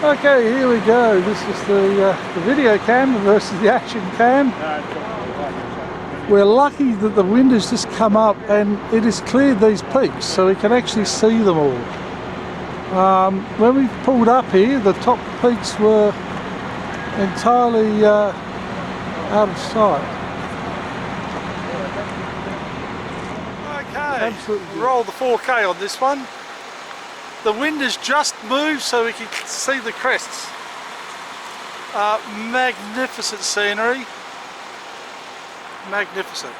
Okay, here we go. This is the video cam versus the action cam. We're lucky that the wind has just come up and it has cleared these peaks so we can actually see them all. When we pulled up here, the top peaks were entirely out of sight. Okay, absolutely. Roll the 4K on this one. The wind has just moved so we can see the crests. Magnificent scenery. Magnificent.